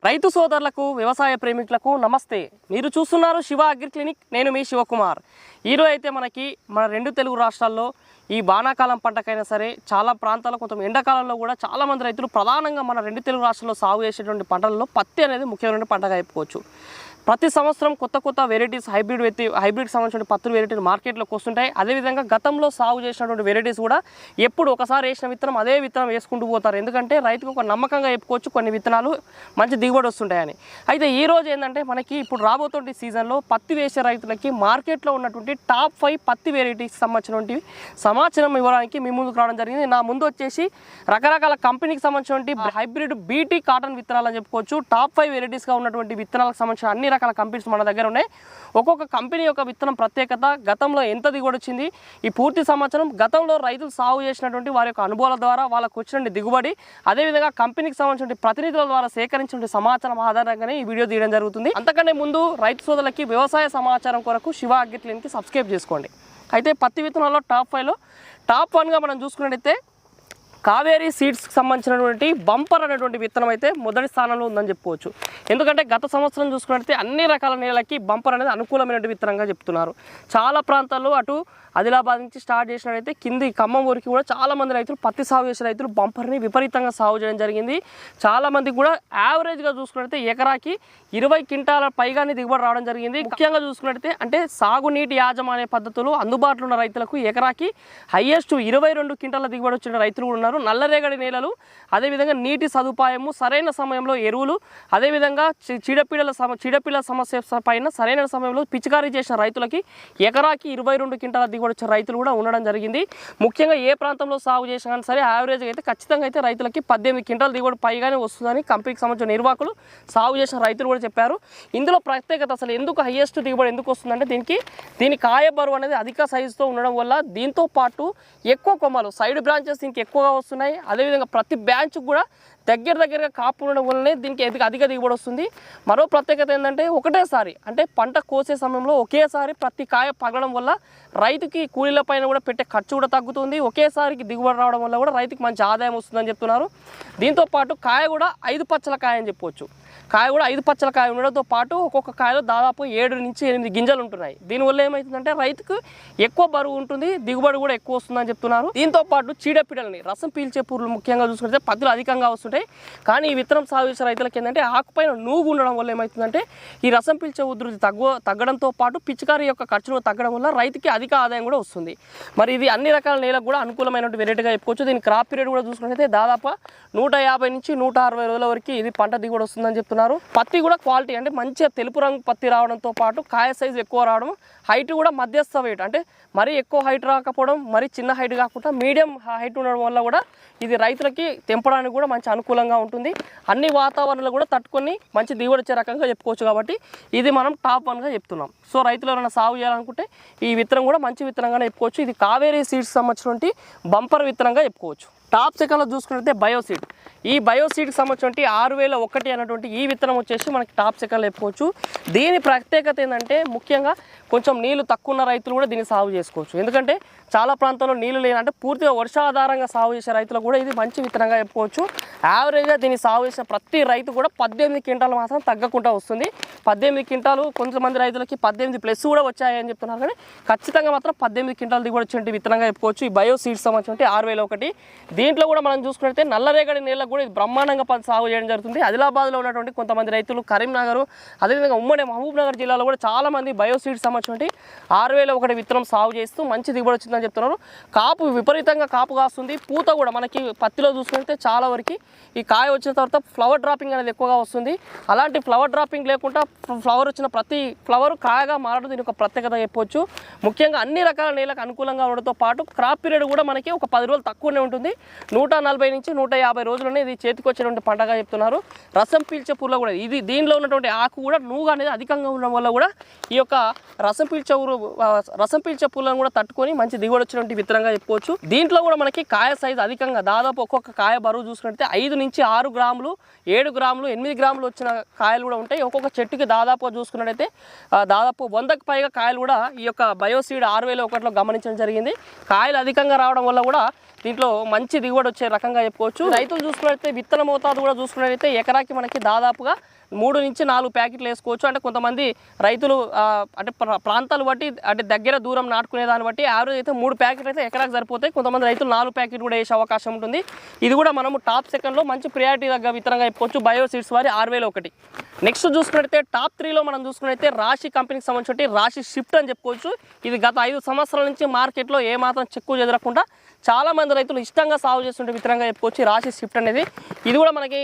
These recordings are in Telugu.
రైతు సోదరులకు వ్యవసాయ ప్రేమికులకు నమస్తే. మీరు చూస్తున్నారు శివ అగ్రి క్లినిక్. నేను మీ శివకుమార్. ఈరోజు అయితే మన రెండు తెలుగు రాష్ట్రాల్లో ఈ వానాకాలం పంటకైనా సరే చాలా ప్రాంతాల్లో కొంచెం ఎండాకాలంలో కూడా చాలామంది రైతులు ప్రధానంగా మన రెండు తెలుగు రాష్ట్రాల్లో సాగు చేసేటువంటి పంటలలో పత్తి అనేది ముఖ్యమైన పంటగా చెప్పుకోవచ్చు. ప్రతి సంవత్సరం కొత్త వెరైటీస్ హైబ్రిడ్ సంబంధించిన పత్తులు వెరైటీలు మార్కెట్లోకి వస్తుంటాయి. అదేవిధంగా గతంలో సాగు చేసినటువంటి వెరైటీస్ కూడా ఎప్పుడు ఒకసారి వేసిన విత్తనం అదే విత్తనం వేసుకుంటూ పోతారు. ఎందుకంటే రైతుకు ఒక నమ్మకంగా చెప్పుకోవచ్చు కొన్ని విత్తనాలు మంచి దిగుబడి వస్తుంటాయని. అయితే ఈ రోజు ఏంటంటే మనకి ఇప్పుడు రాబోతున్న సీజన్లో పత్తి వేసే రైతులకి మార్కెట్లో ఉన్నటువంటి టాప్ 5 పత్తి వెరైటీకి సంబంధించినటువంటి సమాచారం ఇవ్వడానికి మీ ముందుకు రావడం జరిగింది. నా ముందు వచ్చేసి రకరకాల కంపెనీకి సంబంధించినటువంటి హైబ్రిడ్ బీటీ కాటన్ విత్తనాలు అని చెప్పుకోవచ్చు. టాప్ 5 వెరైటీస్గా ఉన్నటువంటి విత్తనాలకు సంబంధించిన అన్ని రకాల కంపెనీస్ మన దగ్గర ఉన్నాయి. ఒక్కొక్క కంపెనీ యొక్క విత్తనం ప్రత్యేకత, గతంలో ఎంత దిగుబడి వచ్చింది, ఈ పూర్తి సంవత్సరం గతంలో రైతులు సాగు చేసినటువంటి వారి యొక్క అనుభవాల ద్వారా వాళ్ళకు వచ్చినటువంటి దిగుబడి, అదేవిధంగా కంపెనీకి సంబంధించిన ప్రతినిధుల ద్వారా సేకరించిన సమాచారం ఆధారంగానే ఈ వీడియో తీయడం జరుగుతుంది. అంతకంటే ముందు రైతు సోదరులకి వ్యవసాయ సమాచారం కొరకు శివ అగ్రి క్లినిక్కి సబ్స్క్రైబ్ చేసుకోండి. అయితే పత్తి విత్తనాల్లో టాప్ 5లో టాప్ 1గా మనం చూసుకున్నట్టయితే కావేరీ సీడ్స్కి సంబంధించినటువంటి బంపర్ అనేటువంటి విత్తనం అయితే మొదటి స్థానంలో ఉందని చెప్పుకోవచ్చు. ఎందుకంటే గత సంవత్సరం చూసుకున్నట్లయితే అన్ని రకాల నేలలకి బంపర్ అనేది అనుకూలమైన విత్తనంగా చెప్తున్నారు. చాలా ప్రాంతాల్లో అటు ఆదిలాబాద్ నుంచి స్టార్ట్ చేసినట్టయితే కింది ఖమ్మం వరకు కూడా చాలామంది రైతులు పత్తి సాగు చేసే రైతులు బంపర్ని విపరీతంగా సాగు చేయడం జరిగింది. చాలామంది కూడా యావరేజ్గా చూసుకున్నట్లయితే ఎకరాకి 20 క్వింటాల పైగానే దిగుబడి రావడం జరిగింది. ముఖ్యంగా చూసుకున్నట్టయితే అంటే సాగునీటి యాజమాన్య పద్ధతులు అందుబాటులో ఉన్న రైతులకు ఎకరాకి హైయెస్ట్ 22 క్వింటాల దిగుబడి వచ్చిన రైతులు కూడా ఉన్నారు. నల్లరేగడి నేలలు, అదేవిధంగా నీటి సదుపాయము, సరైన సమయంలో ఎరువులు, అదేవిధంగా చీడపీడల సమస్య పైన సరైన సమయంలో పిచికారీ చేసిన రైతులకి ఎకరాకి 22 క్వింటాల దిగుబడి వచ్చిన రైతులు కూడా ఉండడం జరిగింది. ముఖ్యంగా ఏ ప్రాంతంలో సాగు చేసినా కానీ సరే యావరేజ్గా అయితే ఖచ్చితంగా అయితే రైతులకి 18 క్వింటాల దిగుబడి పైగానే వస్తుందని కంపెనీకి సంబంధించిన నిర్వాహకులు సాగు చేసిన రైతులు కూడా చెప్పారు. ఇందులో ప్రత్యేకత అసలు ఎందుకు హైయెస్ట్ దిగుబడి ఎందుకు వస్తుందంటే దీని కాయ బరువు అనేది అధిక సైజుతో ఉండడం వల్ల, దీంతో పాటు ఎక్కువ కొమ్మలు సైడ్ బ్రాంచెస్ దీనికి ఎక్కువగా వస్తున్నాయి. అదేవిధంగా ప్రతి బ్రాంచ్కి కూడా దగ్గరగా కాపు ఉండడం వల్లనే దీనికి అధిక దిగుబడి వస్తుంది. మరో ప్రత్యేకత ఏంటంటే ఒకటేసారి అంటే పంట కోసే సమయంలో ఒకేసారి ప్రతి కాయ పగలడం వల్ల రైతుకి కూలీల పైన కూడా పెట్టే ఖర్చు కూడా తగ్గుతుంది. ఒకేసారికి దిగుబడి రావడం వల్ల కూడా రైతుకి మంచి ఆదాయం వస్తుందని చెప్తున్నారు. దీంతో పాటు కాయ కూడా 5 పచ్చల కాయ అని చెప్పవచ్చు. కాయ కూడా 5 పచ్చల కాయ ఉండడంతో పాటు ఒక్కొక్క కాయలో దాదాపు 7 నుంచి 8 గింజలు ఉంటున్నాయి. దీనివల్ల ఏమవుతుందంటే రైతుకు ఎక్కువ బరువు ఉంటుంది, దిగుబడి కూడా ఎక్కువ వస్తుందని చెప్తున్నారు. దీంతో పాటు చీడపీడలని, రసం పీల్చే పురుగులు ముఖ్యంగా చూసుకుంటే పత్తులు అధికంగా వస్తుంటాయి. కానీ ఈ విత్తనం సాగు చేసే రైతులకి ఏంటంటే ఆకుపైన నూగు ఉండడం వల్ల ఏమవుతుందంటే ఈ రసం పీల్చే ఉధృతి తగ్గడంతో పాటు పిచికారీ యొక్క ఖర్చును తగ్గడం వల్ల రైతుకి అధిక ఆదాయం కూడా వస్తుంది. మరి ఇది అన్ని రకాల నేలకు కూడా అనుకూలమైన వెరైటీగా చెప్పుకోవచ్చు. దీని క్రాప్ పీరియడ్ కూడా చూసుకుంటే దాదాపు 150 నుంచి 160 రోజుల వరకు ఇది పంట దిగుబడి వస్తుందని చెప్తున్నారు. పత్తి కూడా క్వాలిటీ అంటే మంచిగా తెలుపు రంగు పత్తి రావడంతో పాటు కాయ సైజు ఎక్కువ రావడం, హైట్ కూడా మధ్యస్థ వెయిట్ అంటే మరీ ఎక్కువ హైట్ రాకపోవడం, మరీ చిన్న హైట్ కాకుండా మీడియం హైట్ ఉండడం వల్ల కూడా ఇది రైతులకి తెంపడానికి కూడా మంచి అనుకూలంగా ఉంటుంది. అన్ని వాతావరణాలు కూడా తట్టుకొని మంచి దిగుబడి వచ్చే రకంగా చెప్పుకోవచ్చు. కాబట్టి ఇది మనం టాప్ 1గా చెప్తున్నాం. సో రైతులు ఎవరైనా సాగు చేయాలనుకుంటే ఈ విత్తనం కూడా మంచి విత్తనంగానే చెప్పుకోవచ్చు. ఇది కావేరీ సీడ్స్ సంబంధించినటువంటి బంపర్ విత్తనంగా చెప్పుకోవచ్చు. టాప్ సెకండ్లో చూసుకుంటే బయోసీడ్. ఈ బయోసీడ్కి సంబంధించి 6001 అనేటువంటి ఈ విత్తనం వచ్చేసి మనకి టాప్ సెకండ్లో చెప్పుకోవచ్చు. దీని ప్రత్యేకత ఏంటంటే ముఖ్యంగా కొంచెం నీళ్లు తక్కువ ఉన్న రైతులు కూడా దీన్ని సాగు చేసుకోవచ్చు. ఎందుకంటే చాలా ప్రాంతాల్లో నీళ్లు లేనంటే పూర్తిగా వర్షాధారంగా సాగు చేసే రైతులకు కూడా ఇది మంచి విత్తనంగా చెప్పుకోవచ్చు. యావరేజ్గా దీన్ని సాగు చేసిన ప్రతి రైతు కూడా 18 క్వింటాలు మాత్రం తగ్గకుండా వస్తుంది. 18 క్వింటాలు, కొంతమంది రైతులకి 18+ కూడా వచ్చాయని చెప్తున్నారు. కానీ ఖచ్చితంగా మాత్రం 18 క్వింటాలు దిగుబడి వచ్చే విత్తనంగా చెప్పుకోవచ్చు ఈ బయో సీడ్స్ సంబంధించి 6001. దీంట్లో కూడా మనం చూసుకుంటే నల్లరేగడి నేలకు కూడా ఇది బ్రహ్మాండంగా సాగు చేయడం జరుగుతుంది. ఆదిలాబాద్లో ఉన్నటువంటి కొంతమంది రైతులు, కరీంనగర్, అదేవిధంగా ఉమ్మడి మహబూబ్నగర్ జిల్లాలో కూడా చాలామంది బయో సీడ్స్ సంబంధించి 6001 విత్తనం సాగు చేస్తూ మంచి దిగుబడి వచ్చిందని చెప్తున్నారు. కాపు విపరీతంగా కాపు కాస్తుంది. పూత కూడా మనకి పత్తిలో చూసుకుంటే చాలా వరకు ఈ కాయ వచ్చిన తర్వాత ఫ్లవర్ డ్రాపింగ్ అనేది ఎక్కువగా వస్తుంది. అలాంటి ఫ్లవర్ డ్రాపింగ్ లేకుండా ఫ్లవర్ వచ్చిన ప్రతి ఫ్లవర్ కాయగా మారడం దీని ఒక ప్రత్యేకత చెప్పవచ్చు. ముఖ్యంగా అన్ని రకాల నేలకు అనుకూలంగా ఉండడంతో పాటు క్రాప్ పీరియడ్ కూడా మనకి ఒక 10 రోజులు తక్కువనే ఉంటుంది. 140 నుంచి 150 రోజులనే ఇది చేతికి వచ్చేటువంటి పంటగా చెప్తున్నారు. రసం పీల్చే పుల్ల కూడా దీనిలో ఉన్నటువంటి ఆకు కూడా నూగు అనేది అధికంగా ఉండడం వల్ల కూడా ఈ యొక్క రసం పీల్చే పుల్లను కూడా తట్టుకొని మంచి దిగుబడి వచ్చినటువంటి విత్తనంగా చెప్పుకోవచ్చు. దీంట్లో కూడా మనకి కాయ సైజు అధికంగా దాదాపు ఒక్కొక్క కాయ బరువు చూసుకుంటే 5 నుంచి 6 గ్రాములు, 7 గ్రాములు, 8 గ్రాములు వచ్చిన కాయలు కూడా ఉంటాయి. ఒక్కొక్క చెట్టుకి దాదాపు చూసుకున్నట్టయితే దాదాపు 100కి పైగా కాయలు కూడా ఈ యొక్క బయోసీడ్ 6001లో గమనించడం జరిగింది. కాయలు అధికంగా రావడం వల్ల కూడా దీంట్లో మంచి దిగుబడి వచ్చే రకంగా చెప్పుకోవచ్చు. రైతులు చూసుకున్నట్లయితే విత్తన మోతాదు కూడా చూసుకున్నట్లయితే ఎకరాకి మనకి దాదాపుగా 3 నుంచి 4 ప్యాకెట్లు వేసుకోవచ్చు. అంటే కొంతమంది రైతులు అంటే ప్రాంతాలు బట్టి అంటే దగ్గర దూరం నాటుకునే దాన్ని బట్టి యావరేజ్ అయితే 3 ప్యాకెట్లు అయితే ఎకరాకు సరిపోతాయి. కొంతమంది రైతులు 4 ప్యాకెట్లు కూడా వేసే అవకాశం ఉంటుంది. ఇది కూడా మనము టాప్ సెకండ్లో మంచి ప్రియారిటీ దగ్గర విత్తనంగా చెప్పుకోవచ్చు బయో సీడ్స్ వారి 6001. నెక్స్ట్ చూసుకున్నట్టయితే టాప్ 3లో మనం చూసుకున్నట్టయితే రాశి కంపెనీకి సంబంధించి రాశి షిఫ్ట్ అని చెప్పుకోవచ్చు. ఇది గత 5 సంవత్సరాల నుంచి మార్కెట్లో ఏమాత్రం చెక్కు చెదరకుండా చాలా మంది రైతులు ఇష్టంగా సాగు చేస్తుంటే విత్తనంగా చెప్పుకోవచ్చు రాశి షిఫ్ట్ అనేది. ఇది కూడా మనకి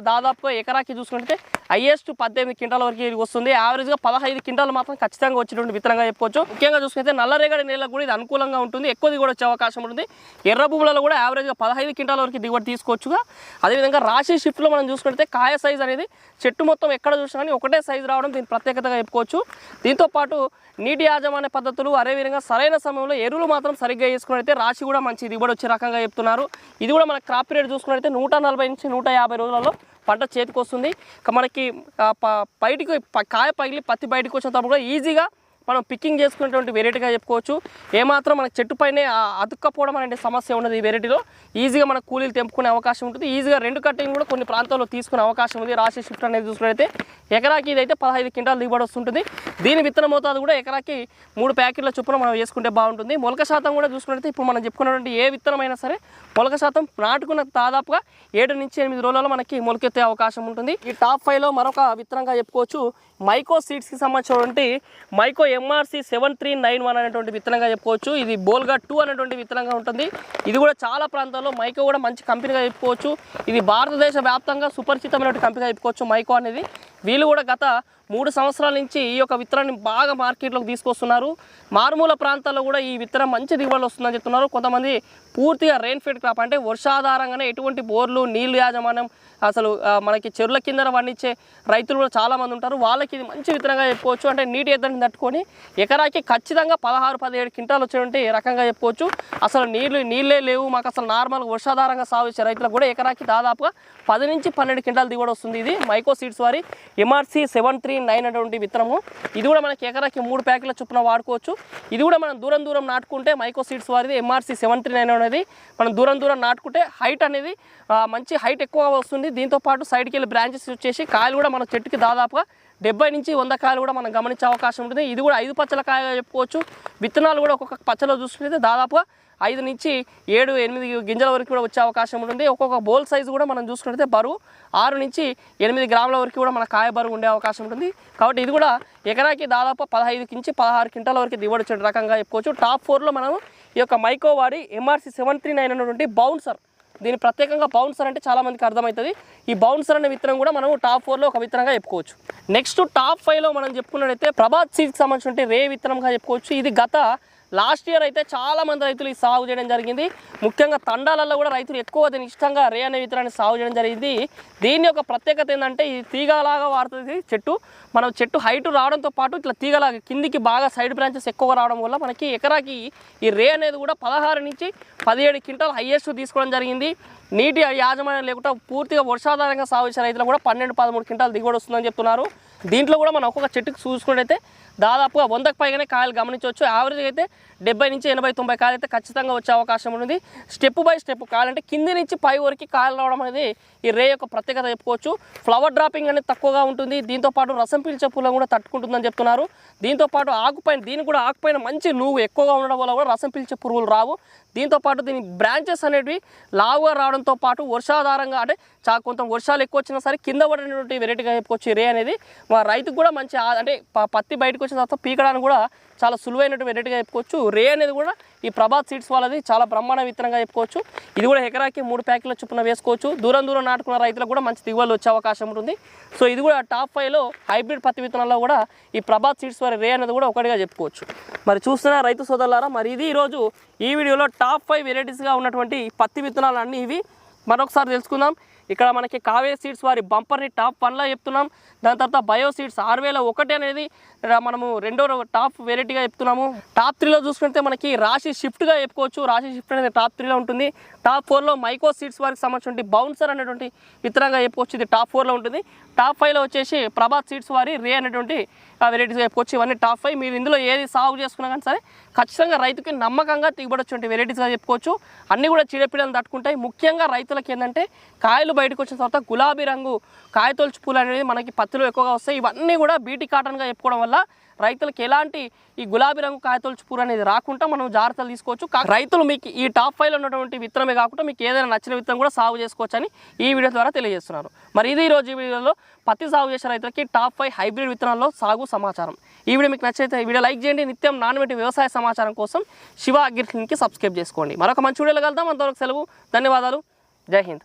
దాదాపుగా ఎకరాకి చూసుకుంటే హైయెస్ట్ 18 క్వింటాల వరకు వస్తుంది. యావరేజ్గా 15 క్వింటాలు మాత్రం ఖచ్చితంగా వచ్చేటువంటి విత్తనంగా చెప్పుకోవచ్చు. ముఖ్యంగా చూసుకుంటే నల్లరేగడి నేలకు కూడా ఇది అనుకూలంగా ఉంటుంది, ఎక్కువ దిగుబడి వచ్చే అవకాశం ఉంటుంది. ఎర్ర భూములలో కూడా యావరేజ్గా 15 క్వింటాల వరకు దిగుబడి తీసుకోవచ్చుగా. అదేవిధంగా రాశి షిఫ్ట్లో మనం చూసుకుంటే కాయ సైజ్ అనేది చెట్టు మొత్తం ఎక్కడ చూసినా కానీ ఒకటే సైజు రావడం దీని ప్రత్యేకతగా చెప్పుకోవచ్చు. దీంతోపాటు నీటి యాజమాన్య పద్ధతులు అదేవిధంగా సరైన సమయంలో ఎరువులు మాత్రం సరిగ్గా వేసుకున్నట్లయితే రాశి కూడా మంచి దిగుబడి వచ్చే రకంగా చెప్తున్నారు. ఇది కూడా మన క్రాప్ పీరియడ్ చూసుకున్నట్లయితే 140 నుంచి 150 రోజులలో పంట చేతికి వస్తుంది. మనకి బయటికి కాయ పగిలి పత్తి బయటకు వచ్చినప్పుడు కూడా ఈజీగా మనం పికింగ్ చేసుకునేటువంటి వెరైటీగా చెప్పుకోవచ్చు. ఏమాత్రం మనకు చెట్టు పైనే అతుక్కపోవడం అనే సమస్య ఉన్నది. ఈ వెరైటీలో ఈజీగా మనకు కూలీలు తెంపుకునే అవకాశం ఉంటుంది. ఈజీగా 2 కట్టింగ్ కూడా కొన్ని ప్రాంతాల్లో తీసుకునే అవకాశం ఉంది. రాశి షిఫ్ట్ అనేది చూసుకున్నట్లయితే ఎకరాకి ఇదైతే 15 క్వింటాలు దిగుబడి వస్తుంటుంది. దీని విత్తన మోతాదు కూడా ఎకరాకి 3 ప్యాకెట్ల చొప్పున మనం వేసుకుంటే బాగుంటుంది. మొలక శాతం కూడా చూసుకున్నట్లయితే ఇప్పుడు మనం చెప్పుకున్నటువంటి ఏ విత్తనమైనా సరే మొలక శాతం నాటుకున్న దాదాపుగా 7 నుంచి 8 రోజులలో మనకి మొలకెత్తే అవకాశం ఉంటుంది. ఈ టాప్ 5లో మరొక విత్తనంగా చెప్పుకోవచ్చు మైకో సీడ్స్కి సంబంధించినటువంటి మైకో MRC 7391 అనేటువంటి విత్తనంగా చెప్పుకోవచ్చు. ఇది బోల్గా 2 అనేటువంటి విత్తనంగా ఉంటుంది. ఇది కూడా చాలా ప్రాంతాల్లో మైకో కూడా మంచి కంపెనీగా చెప్పుకోవచ్చు. ఇది భారతదేశ వ్యాప్తంగా సుపరిచితమైనటువంటి కంపెనీగా చెప్పుకోవచ్చు మైకో అనేది. వీళ్ళు కూడా గత 3 సంవత్సరాల నుంచి ఈ యొక్క విత్తనాన్ని బాగా మార్కెట్లోకి తీసుకొస్తున్నారు. మారుమూల ప్రాంతాల్లో కూడా ఈ విత్తనం మంచి దిగుబడులు వస్తుందని చెప్తున్నారు. కొంతమంది పూర్తిగా రెయిన్ ఫెడ్ క్రాప్ అంటే వర్షాధారంగానే ఎటువంటి బోర్లు నీళ్లు యాజమాన్యం అసలు మనకి చెరువుల కింద పండించే రైతులు కూడా చాలామంది ఉంటారు. వాళ్ళకి ఇది మంచి విత్తనంగా చెప్పుకోవచ్చు. అంటే నీటి ఎద్దడిని తట్టుకొని ఎకరాకి ఖచ్చితంగా 16-17 క్వింటాలు వచ్చేటువంటి రకంగా చెప్పుకోవచ్చు. అసలు నీళ్ళే లేవు మాకు అసలు నార్మల్గా వర్షాధారంగా సాగు చేసే రైతులకు కూడా ఎకరాకి దాదాపుగా 10 నుంచి 12 క్వింటాలు దిగుబడి వస్తుంది. ఇది మైకో సీడ్స్ వారి MRC 739 అటువంటి విత్తనము. ఇది కూడా మనకి ఎకరాకి 3 ప్యాకెట్ల చొప్పున వాడుకోవచ్చు. ఇది కూడా మనం దూరం నాటుకుంటే మైకో సీడ్స్ వారిది MRC 739 అనేది మనం దూరం నాటుకుంటే హైట్ అనేది మంచి హైట్ ఎక్కువ వస్తుంది. దీంతోపాటు సైడ్కి వెళ్ళి బ్రాంచెస్ వచ్చేసి కాయలు కూడా మన చెట్టుకి దాదాపుగా 70 నుంచి 100 కాయలు కూడా మనం గమనించే అవకాశం ఉంటుంది. ఇది కూడా 5 పచ్చల కాయగా చెప్పుకోవచ్చు. విత్తనాలు కూడా ఒక్కొక్క పచ్చలో చూసుకుంటే దాదాపుగా 5 నుంచి 7-8 గింజల వరకు కూడా వచ్చే అవకాశం ఉంటుంది. ఒక్కొక్క బోల్ సైజు కూడా మనం చూసుకుంటే బరువు 6 నుంచి 8 గ్రాముల వరకు కూడా మన కాయ బరువు ఉండే అవకాశం ఉంటుంది. కాబట్టి ఇది కూడా ఎకరాకి దాదాపు 15 నుంచి 16 క్వింటాల వరకు దిగుబడి వచ్చే రకంగా చెప్పుకోవచ్చు. టాప్ 4లో మనం ఈ యొక్క మైకో వాడి MRC 739 అనేటువంటి బౌన్సర్. దీని ప్రత్యేకంగా బౌన్సర్ అంటే చాలామందికి అర్థమవుతుంది. ఈ బౌన్సర్ అనే విత్తనం కూడా మనం టాప్ 4లో ఒక విత్తనంగా చెప్పుకోవచ్చు. నెక్స్ట్ టాప్ 5లో మనం చెప్పుకున్నట్టయితే ప్రభాత్ సీడ్స్కి సంబంధించిన రే విత్తనంగా చెప్పుకోవచ్చు. ఇది గత లాస్ట్ ఇయర్ అయితే చాలామంది రైతులు ఈ సాగు చేయడం జరిగింది. ముఖ్యంగా తండాలలో కూడా రైతులు ఎక్కువ దీన్ని ఇష్టంగా రే అనే విత్తనాన్ని సాగు చేయడం జరిగింది. దీని యొక్క ప్రత్యేకత ఏంటంటే ఇది తీగలాగా వాడుతుంది చెట్టు. మనం చెట్టు హైట్ రావడంతో పాటు ఇట్లా తీగలాగా కిందికి బాగా సైడ్ బ్రాంచెస్ ఎక్కువగా రావడం వల్ల మనకి ఎకరాకి ఈ రే అనేది కూడా 16 నుంచి 17 క్వింటాల్ హైయెస్ట్ తీసుకోవడం జరిగింది. నీటి యాజమాన్యం లేకుండా పూర్తిగా వర్షాధారంగా సాగు చేసే రైతులు కూడా 12-13 క్వింటాల్ దిగుబడి వస్తుందని చెప్తున్నారు. దీంట్లో కూడా మనం ఒక్కొక్క చెట్టుకు చూసుకున్నట్టయితే దాదాపుగా 100కి పైగానే కాయలు గమనించవచ్చు. యావరేజ్గా అయితే 70 నుంచి 80-90 కాయలు అయితే ఖచ్చితంగా వచ్చే అవకాశం ఉంటుంది. స్టెప్ బై స్టెప్ కాయలు అంటే కింది నుంచి పై వరకు కాయలు రావడం అనేది ఈ రే యొక్క ప్రత్యేకత చెప్పుకోవచ్చు. ఫ్లవర్ డ్రాపింగ్ అనేది తక్కువగా ఉంటుంది. దీంతోపాటు రసం పీల్చే పూలను కూడా తట్టుకుంటుందని చెప్తున్నారు. దీంతోపాటు ఆకుపైన దీనికి కూడా ఆకుపైన మంచి నువ్వు ఎక్కువగా ఉండడం వల్ల కూడా రసం పీల్చే పురుగులు రావు. దీంతోపాటు దీని బ్రాంచెస్ అనేవి లావుగా రావడంతో పాటు వర్షాధారంగా అంటే కొంత వర్షాలు ఎక్కువ వచ్చినా సరే కింద పడినటువంటి వెరైటీగా చెప్పుకోవచ్చు. రే అనేది మా రైతుకు కూడా మంచి అంటే పత్తి బయటకు వచ్చిన తర్వాత పీకడానికి కూడా చాలా సులువైనటువంటి వెరైటీగా చెప్పుకోవచ్చు. రే అనేది కూడా ఈ ప్రభాత్ సీడ్స్ వాళ్ళది చాలా బ్రహ్మాండ విత్తనంగా చెప్పుకోవచ్చు. ఇది కూడా ఎకరాకి 3 ప్యాకెట్ల చొప్పున వేసుకోవచ్చు. దూరం నాటుకున్న రైతులకు కూడా మంచి దిగుబడులు వచ్చే అవకాశం ఉంటుంది. సో ఇది కూడా టాప్ 5లో హైబ్రిడ్ పత్తి విత్తనాల్లో కూడా ఈ ప్రభాత్ సీడ్స్ వారి రే అనేది కూడా ఒకటిగా చెప్పుకోవచ్చు. మరి చూస్తున్న రైతు సోదరులారా, మరి ఇది ఈరోజు ఈ వీడియోలో టాప్ 5 వెరైటీస్గా ఉన్నటువంటి పత్తి విత్తనాలు అన్నీ ఇవి మరొకసారి తెలుసుకుందాం. ఇక్కడ మనకి కావేరీ సీడ్స్ వారి బంపర్ని టాప్ 1లో చెప్తున్నాం. దాని తర్వాత బయో సీడ్స్ 6001 అనేది మనము రెండో టాప్ వెరైటీగా చెప్తున్నాము. టాప్ 3లో చూసుకుంటే మనకి రాశి షిఫ్ట్గా చెప్పుకోవచ్చు. రాశి షిఫ్ట్ అనేది టాప్ 3లో ఉంటుంది. టాప్ 4లో మైకో సీడ్స్ వారికి సంబంధించిన బౌన్సర్ అనేటువంటి విత్తనంగా చెప్పుకోవచ్చు. ఇది టాప్ 4లో ఉంటుంది. టాప్ 5లో వచ్చేసి ప్రభాత్ సీడ్స్ వారి రే అనేటువంటి వెరైటీస్గా చెప్పుకోవచ్చు. ఇవన్నీ టాప్ 5. మీరు ఇందులో ఏది సాగు చేసుకున్నా కానీ సరే ఖచ్చితంగా రైతుకి నమ్మకంగా దిగుబడొచ్చేటువంటి వెరైటీస్గా చెప్పుకోవచ్చు. అన్నీ కూడా చీడపీడలను తట్టుకుంటాయి. ముఖ్యంగా రైతులకి ఏంటంటే కాయలు బయటకు వచ్చిన తర్వాత గులాబీ రంగు కాయతొలుచు పూలు అనేది మనకి పత్తిలో ఎక్కువగా వస్తాయి. ఇవన్నీ కూడా బీటీ కాటన్గా చెప్పుకోవడం వల్ల రైతులకు ఎలాంటి ఈ గులాబీ రంగు కాయతొలుచు పూలు అనేది రాకుండా మనం జాగ్రత్తలు తీసుకోవచ్చు. రైతులు మీకు ఈ టాప్ 5లో ఉన్నటువంటి విత్తనమే కాకుండా మీకు ఏదైనా నచ్చిన విత్తనం కూడా సాగు చేసుకోవచ్చు అని ఈ వీడియో ద్వారా తెలియజేస్తున్నారు. మరి ఇది ఈరోజు ఈ వీడియోలో పత్తి సాగు చేసే రైతులకి టాప్ 5 హైబ్రిడ్ విత్తనాల్లో సాగు సమాచారం. ఈ వీడియో మీకు నచ్చితే ఈ వీడియో లైక్ చేయండి. నిత్యం నాణ్యమైన వ్యవసాయ సమాచారం కోసం శివ అగ్రి క్లినిక్కి సబ్స్క్రైబ్ చేసుకోండి. మరొక మంచి వీడియోలో కలుద్దాం. అంతవరకు సెలవు. ధన్యవాదాలు. జై హింద్.